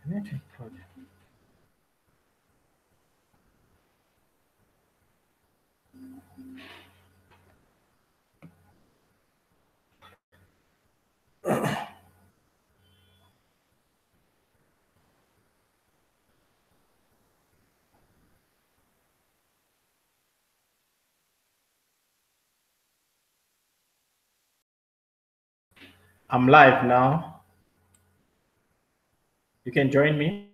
Network problem. I'm live now. You can join me.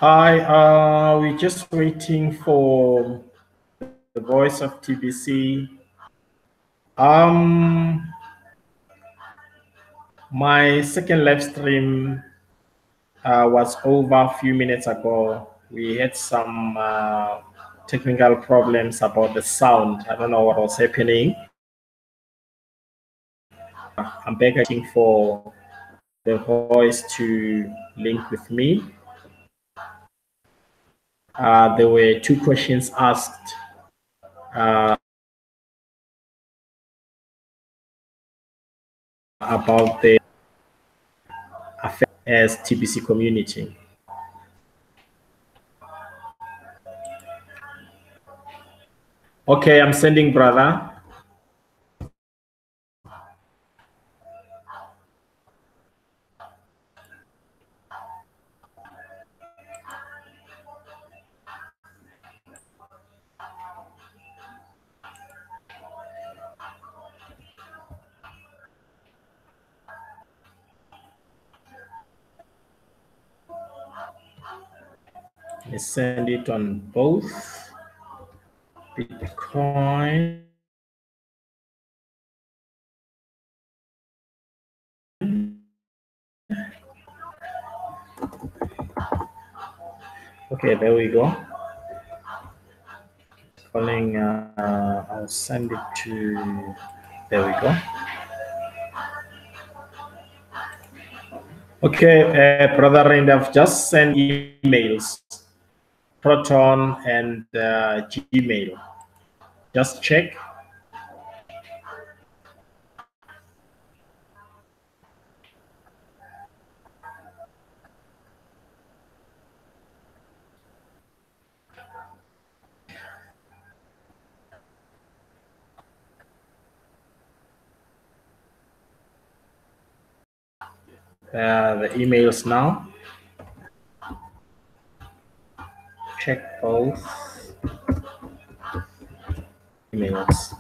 Hi, we're just waiting for the voice of TBC. My second live stream was over a few minutes ago. We had some technical problems about the sound. I don't know what was happening. I'm begging for the voice to link with me. There were two questions asked. About the affect as TBC community. Okay, I'm sending brother. I send it on both Bitcoin. Okay, there we go. Calling, I'll send it to, there we go. Okay, brother Rind, I've just sent emails, Proton and Gmail. Just check. The emails now. Check both emails.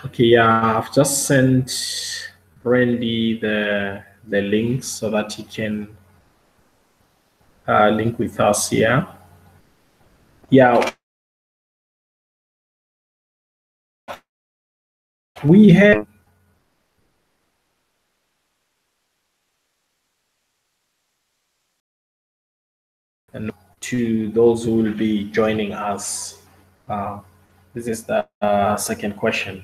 Okay, yeah, I've just sent Brandy the link so that he can link with us here. Yeah, we have and to those who will be joining us. This is the second question.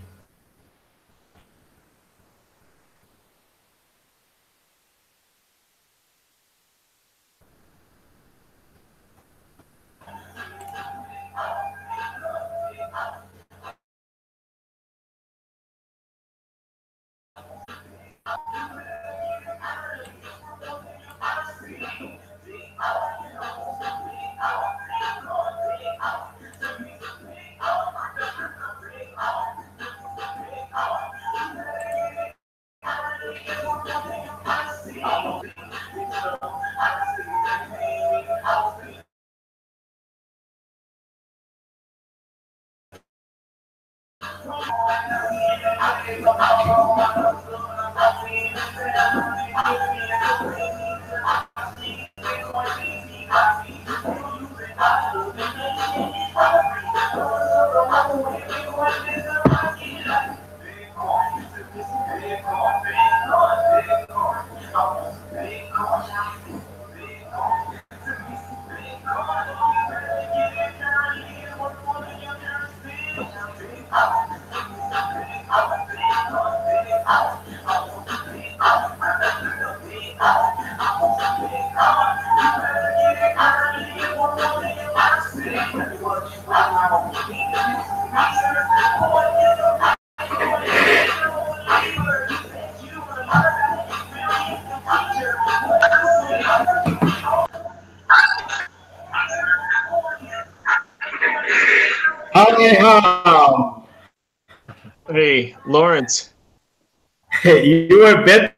Damn. Hey, Lawrence. You were better.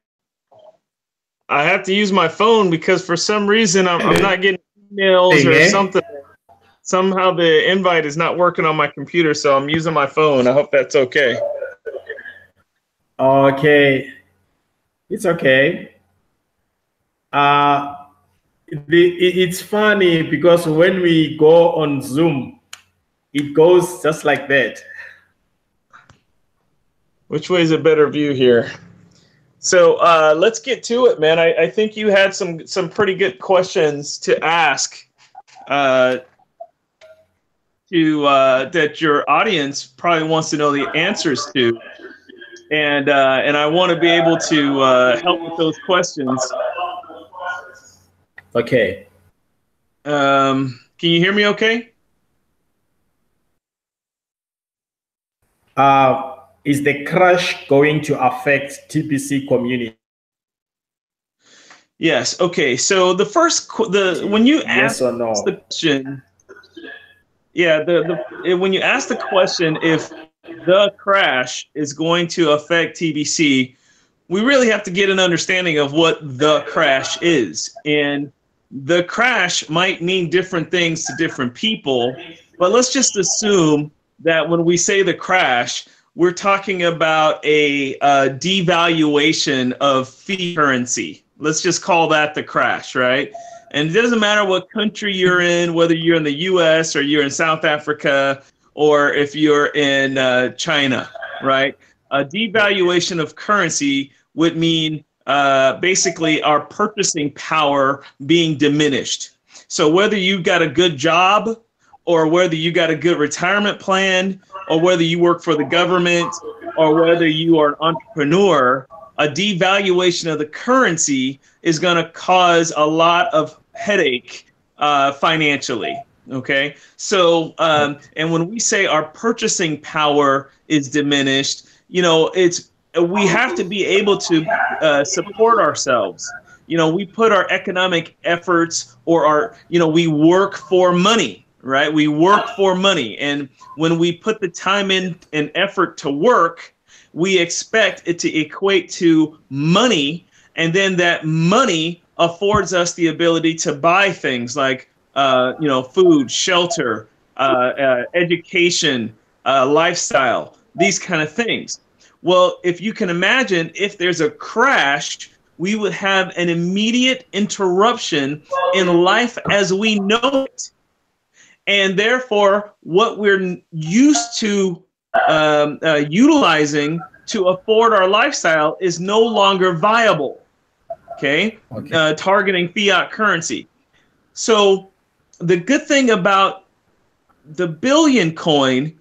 I have to use my phone because for some reason I'm not getting emails or something. Somehow the invite is not working on my computer, so I'm using my phone. I hope that's okay. Okay. It's okay. Uh, it's funny because when we go on Zoom, it goes just like that. Which way is a better view here? So let's get to it, man. I think you had some pretty good questions to ask that your audience probably wants to know the answers to, and I want to be able to help with those questions. Okay. Can you hear me okay? Is the crash going to affect TBC community? Yes. Okay. So the first, when you yes ask or no? the question, yeah, when you ask the question if the crash is going to affect TBC, we really have to get an understanding of what the crash is. And the crash might mean different things to different people, but let's just assume that when we say the crash, we're talking about a devaluation of fiat currency. Let's just call that the crash, right? And it doesn't matter what country you're in, whether you're in the US or you're in South Africa or if you're in China, right? A devaluation of currency would mean basically our purchasing power being diminished. So whether you've got a good job or whether you got a good retirement plan or whether you work for the government or whether you are an entrepreneur, a devaluation of the currency is going to cause a lot of headache financially. Okay. So, and when we say our purchasing power is diminished, you know, we have to be able to support ourselves. You know, we put our economic efforts or we work for money, right? We work for money. And when we put the time in and effort to work, we expect it to equate to money. And then that money affords us the ability to buy things like, food, shelter, education, lifestyle, these kind of things. Well, if you can imagine, if there's a crash, we would have an immediate interruption in life as we know it. And therefore, what we're used to utilizing to afford our lifestyle is no longer viable. Okay? Targeting fiat currency. So the good thing about the billion coin,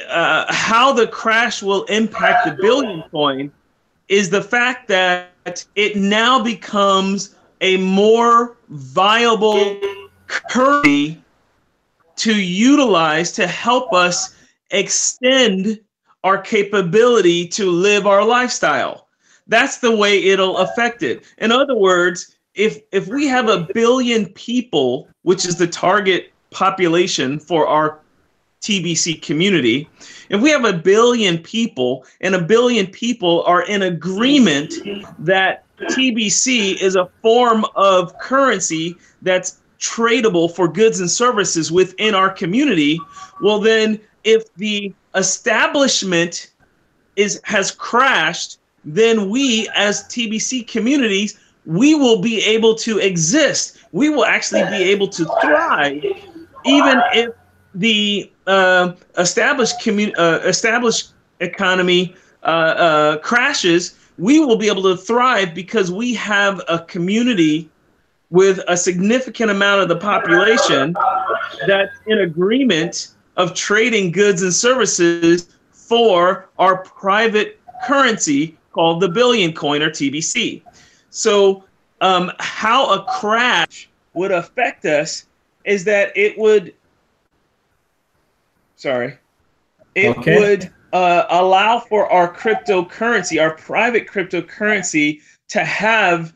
how the crash will impact the billion coin is the fact that it now becomes a more viable currency to utilize to help us extend our capability to live our lifestyle. That's the way it'll affect it. In other words, if we have a billion people, which is the target population for our TBC community, if we have a billion people and a billion people are in agreement that TBC is a form of currency that's tradable for goods and services within our community, well then if the establishment has crashed, then we as TBC communities, we will be able to exist. We will actually be able to thrive even if the established economy crashes. We will be able to thrive because we have a community with a significant amount of the population that's in agreement of trading goods and services for our private currency called the billion coin or TBC. So how a crash would affect us is that it would allow for our cryptocurrency, our private cryptocurrency, to have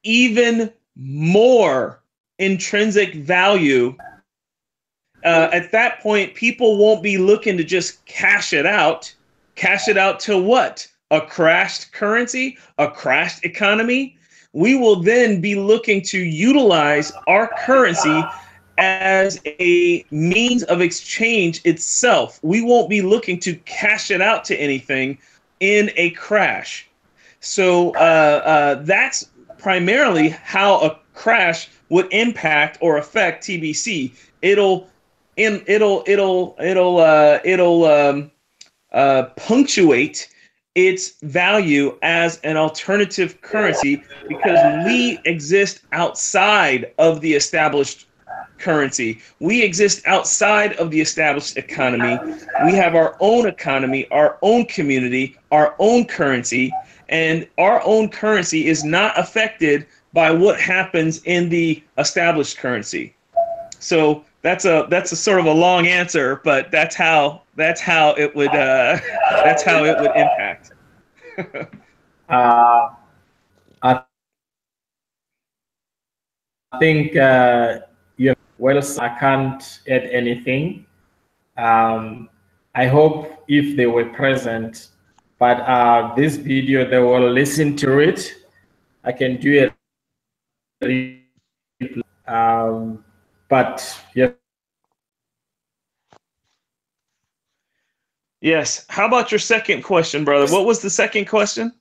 even more intrinsic value at that point, people won't be looking to just cash it out. Cash it out to what? A crashed currency, a crashed economy. We will then be looking to utilize our currency as a means of exchange itself. We won't be looking to cash it out to anything in a crash. So that's primarily how a crash would impact or affect TBC. It'll punctuate its value as an alternative currency because we exist outside of the established currency. We exist outside of the established economy. We have our own economy, our own community, our own currency, and our own currency is not affected by what happens in the established currency. So that's a sort of a long answer, but that's how it would impact. I think well, I can't add anything. I hope if they were present, but this video they will listen to it. I can do it. But yeah. Yes. How about your second question, brother? What was the second question?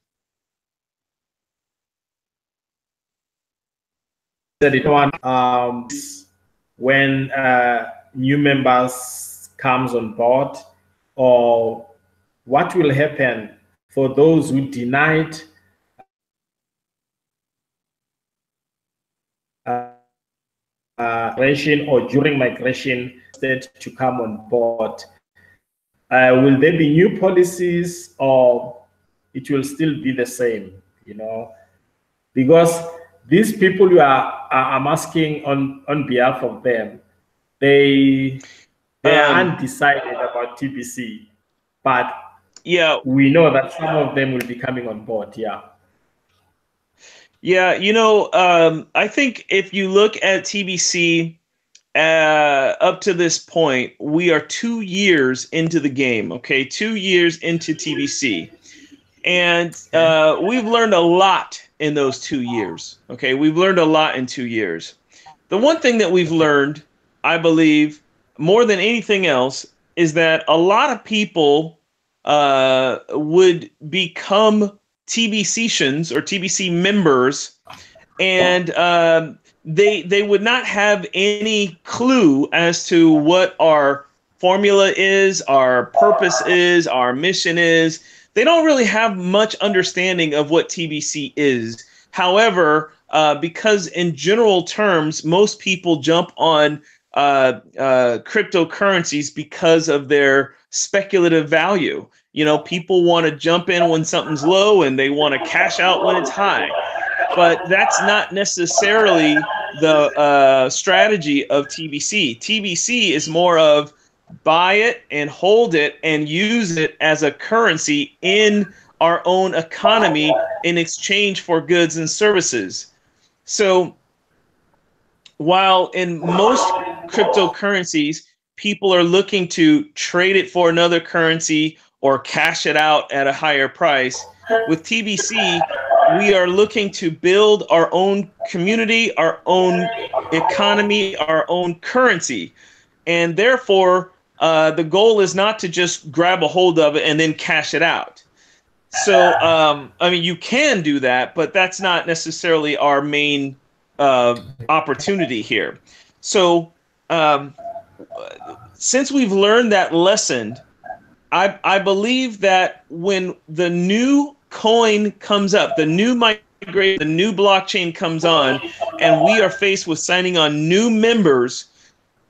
When new members comes on board, or what will happen for those who denied migration or during migration to come on board. Will there be new policies, or it will still be the same? You know, because these people you I'm asking on behalf of them, they are undecided about TBC, but yeah, we know that some of them will be coming on board. Yeah. Yeah, I think if you look at TBC up to this point, we are 2 years into the game, okay? 2 years into TBC. And we've learned a lot in those 2 years, okay? We've learned a lot in 2 years. The one thing that we've learned, I believe, more than anything else, is that a lot of people would become TBCians or TBC members, and they would not have any clue as to what our formula is, our purpose is, our mission is. They don't really have much understanding of what TBC is. However, because in general terms, most people jump on cryptocurrencies because of their speculative value. People want to jump in when something's low and they want to cash out when it's high. But that's not necessarily the strategy of TBC. TBC is more of buy it and hold it and use it as a currency in our own economy in exchange for goods and services. So while in most cryptocurrencies, people are looking to trade it for another currency or cash it out at a higher price, with TBC, we are looking to build our own community, our own economy, our own currency. And therefore, the goal is not to just grab a hold of it and then cash it out. So, you can do that, but that's not necessarily our main opportunity here. So, since we've learned that lesson, I believe that when the new coin comes up, the new migration, the new blockchain comes on, and we are faced with signing on new members,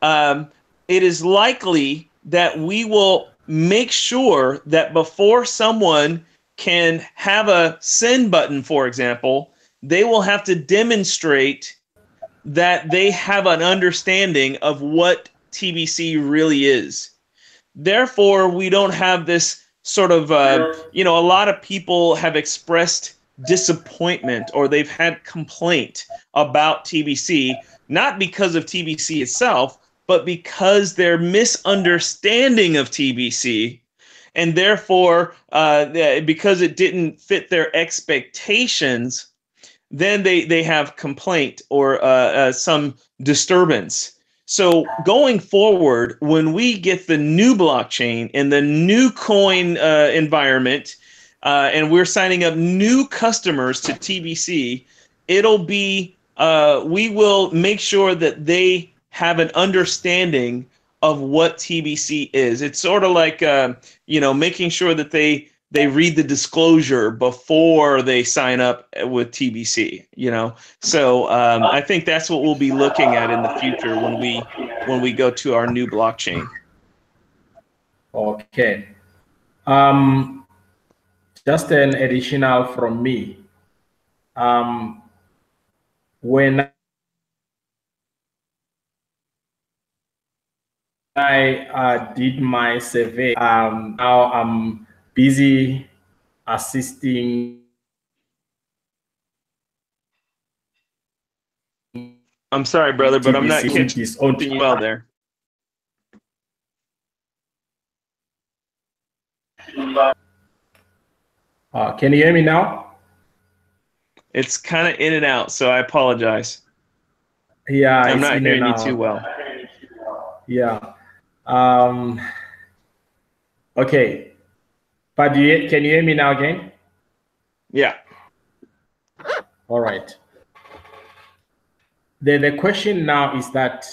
it is likely that we will make sure that before someone can have a send button, for example, they will have to demonstrate that they have an understanding of what TBC really is. Therefore, we don't have this sort of, a lot of people have expressed disappointment or they've had complaint about TBC, not because of TBC itself, but because their misunderstanding of TBC, and therefore because it didn't fit their expectations, then they have complaint or some disturbance. So going forward, when we get the new blockchain and the new coin environment, and we're signing up new customers to TBC, it'll be we will make sure that they have an understanding of what TBC is. It's sort of like making sure that they read the disclosure before they sign up with TBC, So I think that's what we'll be looking at in the future when we go to our new blockchain. Okay. Just an additional from me. When I did my survey, now I'm busy assisting. I'm sorry, brother, but I'm not catching you well there. Can you hear me now? It's kind of in and out, so I apologize. Yeah, I'm not hearing you too well. Yeah. Okay. But can you hear me now again? Yeah. All right. The question now is that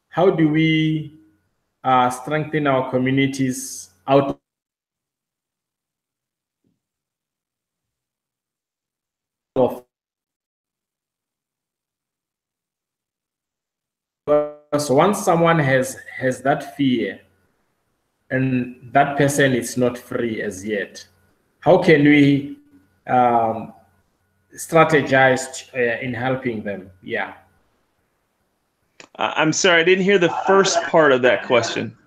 how do we strengthen our communities out of, so once someone has that fear and that person is not free as yet, how can we strategize in helping them? Yeah. I'm sorry, I didn't hear the first part of that question.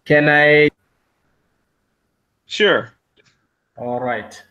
Can I? Sure. All right.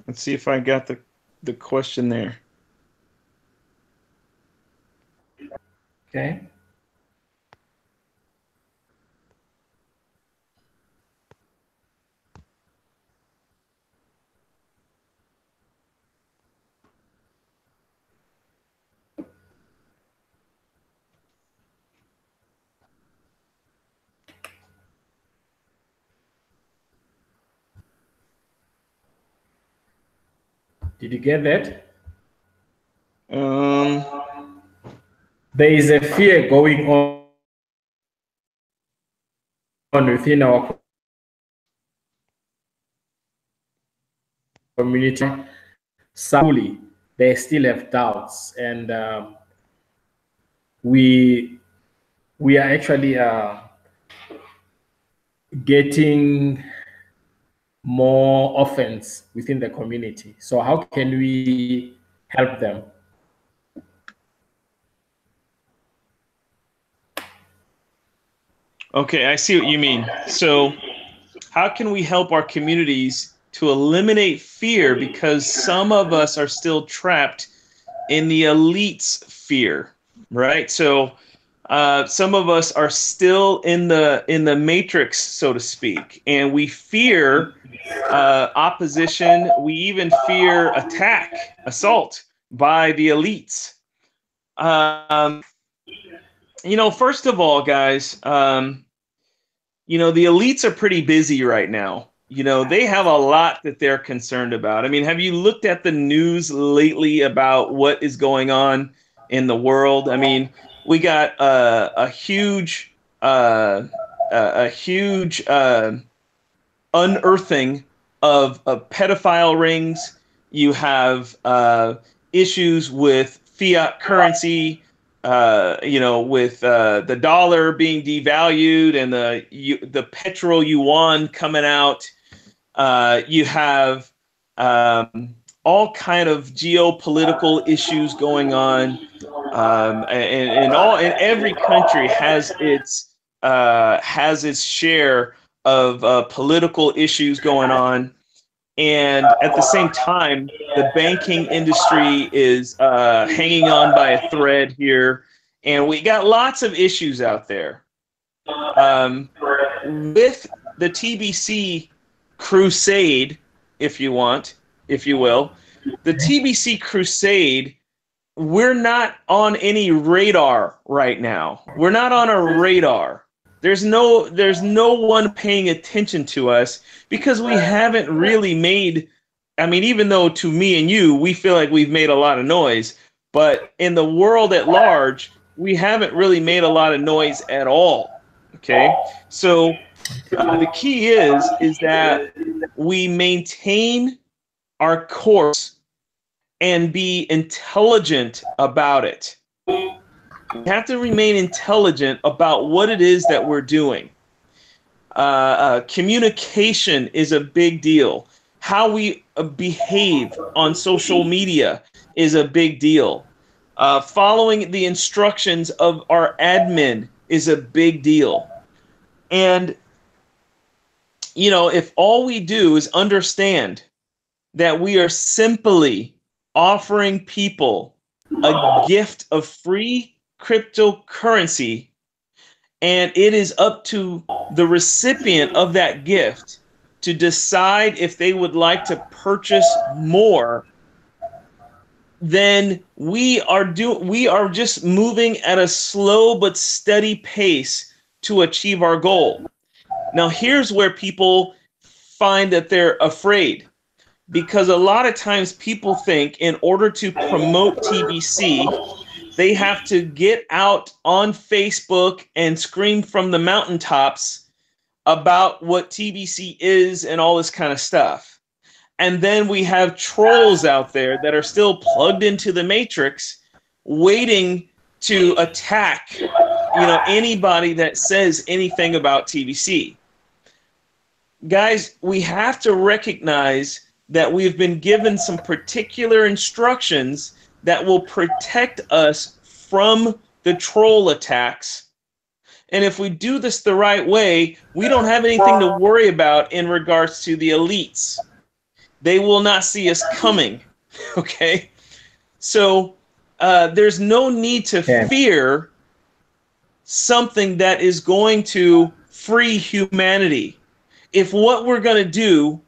Let's see if I got the question there. Okay. Did you get that? There is a fear going on within our community. Sadly, they still have doubts, and we are actually getting more offense within the community. So how can we help them? Okay, I see what you mean. So how can we help our communities to eliminate fear, because some of us are still trapped in the elite's fear, right? So some of us are still in the matrix, so to speak, and we fear opposition. We even fear assault by the elites. First of all, guys, the elites are pretty busy right now. They have a lot that they're concerned about. I mean, have you looked at the news lately about what is going on in the world? I mean, we got a huge unearthing of pedophile rings. You have issues with fiat currency, with the dollar being devalued and the petro yuan coming out. You have all kind of geopolitical issues going on, and every country has its share of political issues going on. And at the same time, the banking industry is hanging on by a thread here. And we got lots of issues out there. With the TBC crusade, if you will, the TBC crusade, we're not on any radar right now. We're not on a radar. There's no one paying attention to us because we haven't really made, I mean, even though to me and you, we feel like we've made a lot of noise, but in the world at large, we haven't really made a lot of noise at all. Okay. So the key is that we maintain our course and be intelligent about it. We have to remain intelligent about what it is that we're doing. Communication is a big deal. How we behave on social media is a big deal. Following the instructions of our admin is a big deal. And, if all we do is understand that we are simply offering people a gift of free cryptocurrency, and it is up to the recipient of that gift to decide if they would like to purchase more, then we are just moving at a slow but steady pace to achieve our goal. Now, here's where people find that they're afraid, because a lot of times people think in order to promote TBC, they have to get out on Facebook and scream from the mountaintops about what TBC is and all this kind of stuff. And then we have trolls out there that are still plugged into the matrix, waiting to attack, anybody that says anything about TBC. Guys, we have to recognize that we've been given some particular instructions that will protect us from the troll attacks. And if we do this the right way, we don't have anything to worry about in regards to the elites. They will not see us coming, okay? So there's no need to fear something that is going to free humanity. If what we're going to do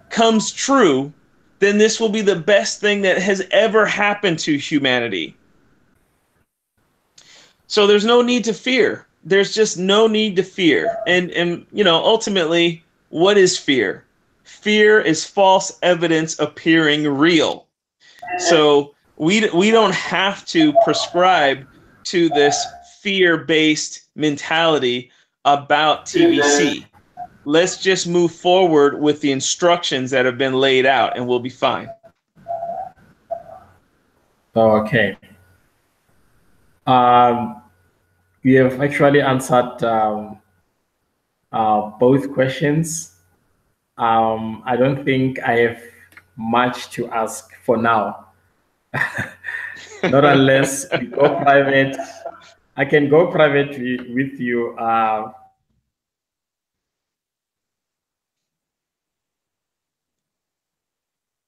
comes true, then this will be the best thing that has ever happened to humanity. So there's no need to fear. There's just no need to fear. And ultimately, what is fear? Fear is false evidence appearing real. So we don't have to prescribe to this fear-based mentality about TBC. Let's just move forward with the instructions that have been laid out, and we'll be fine. Okay. You have actually answered both questions. I don't think I have much to ask for now. Not unless we go private. I can go private with you.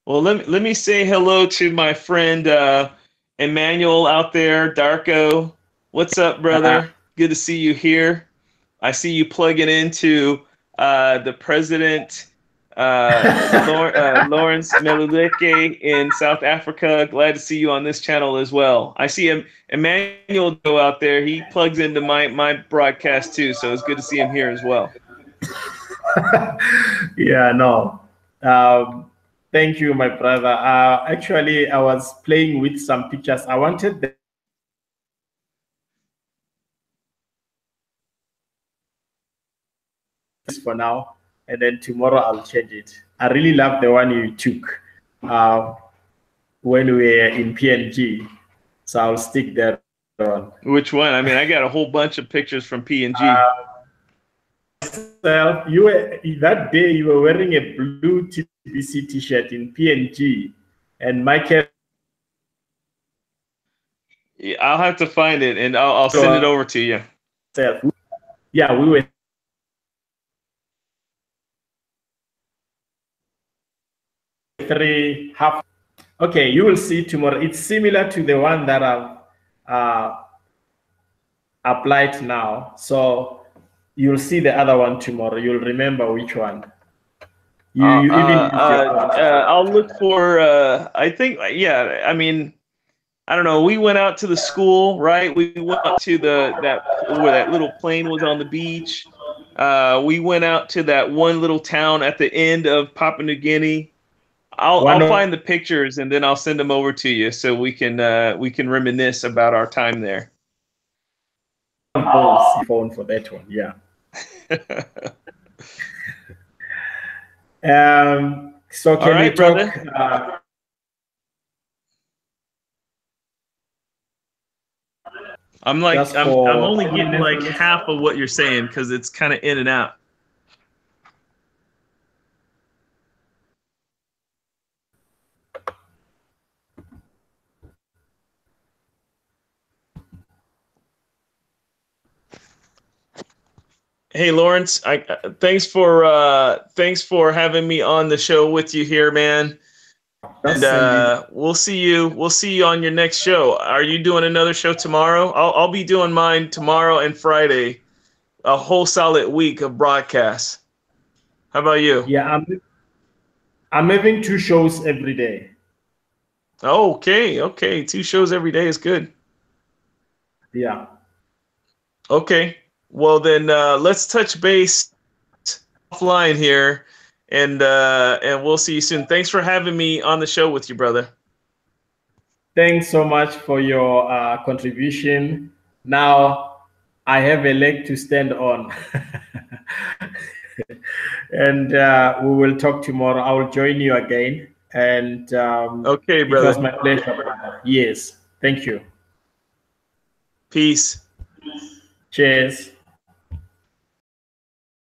Well, let me say hello to my friend Emmanuel out there. Darko, what's up, brother? Good to see you here. I see you plugging into the president Lawrence Meluleke in South Africa. Glad to see you on this channel as well. I see Emmanuel go out there. He plugs into my broadcast too, so it's good to see him here as well. Yeah, no. Thank you, my brother. Actually, I was playing with some pictures. I wanted them for now, and then tomorrow I'll change it. I really love the one you took when we were in PNG, so I'll stick that on. Which one? I mean, I got a whole bunch of pictures from PNG. You were that day. You were wearing a blue TBC T-shirt in PNG, and Michael. Yeah, I'll have to find it, and I'll send it over to you. Yeah, we were. Three half. Okay, you will see tomorrow. It's similar to the one that I've applied now. So you'll see the other one tomorrow. You'll remember which one. I'll look for. I think, yeah. I mean, I don't know. We went out to the school, right? We went out to where that little plane was on the beach. We went out to that one little town at the end of Papua New Guinea. I'll find the pictures and then I'll send them over to you so we can reminisce about our time there. Phone for that one, yeah. So can we talk? I'm only getting like half of what you're saying because it's kind of in and out. Hey Lawrence, thanks for having me on the show with you here, man. And we'll see you on your next show. Are you doing another show tomorrow? I'll be doing mine tomorrow and Friday, a whole solid week of broadcasts. How about you? Yeah, I'm having 2 shows every day. Okay, 2 shows every day is good. Yeah. Okay. Well, then let's touch base offline here, and we'll see you soon. Thanks for having me on the show with you, brother. Thanks so much for your contribution. Now I have a leg to stand on. And we will talk tomorrow. I will join you again. And okay, brother. It was my pleasure. Yes. Thank you. Peace. Cheers.